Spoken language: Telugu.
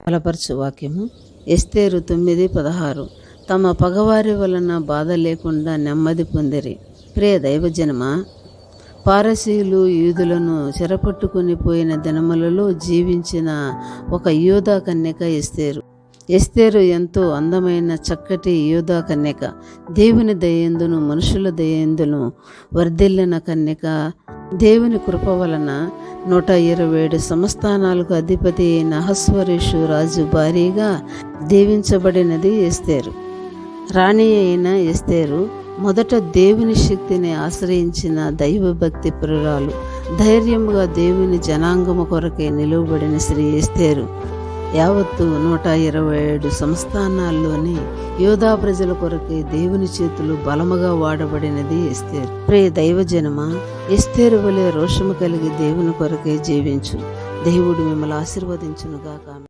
బలపరచు వాక్యము. ఎస్తేరు 9:16. తమ పగవారి వలన బాధ లేకుండా నెమ్మది పొందిరి. ప్రియ దైవజనమా, పారసీయులు యూదులను చెరపట్టుకుని పోయిన దినములలో జీవించిన ఒక యూదా కన్యక ఎస్తేరు. ఎస్తేరు ఎంతో అందమైన చక్కటి యూదా కన్యక. దేవుని దయందును మనుషుల దయందును వర్ధిల్లిన కన్యక. దేవుని కృప వలన 127 సంస్థానాలకు అధిపతి అయిన అహస్వరోషు రాజు భార్యగా దీవించబడినది ఎస్తేరు. రాణి అయిన ఎస్తేరు మొదట దేవుని శక్తిని ఆశ్రయించిన దైవభక్తి పురురాలు. ధైర్యముగా దేవుని జనాంగము కొరకే నిలువబడిన శ్రీ ఎస్తేరు యావత్తు 127 సంస్థానాల్లోని యోధా ప్రజల కొరకే దేవుని చేతులు బలముగా వాడబడినది ఎస్తేరు. ప్రియ దైవజనమా, ఎస్తేరు వలె రోషము కలిగి దేవుని కొరకే జీవించు. దేవుడు మిమ్మల్ని ఆశీర్వదించునుగాక.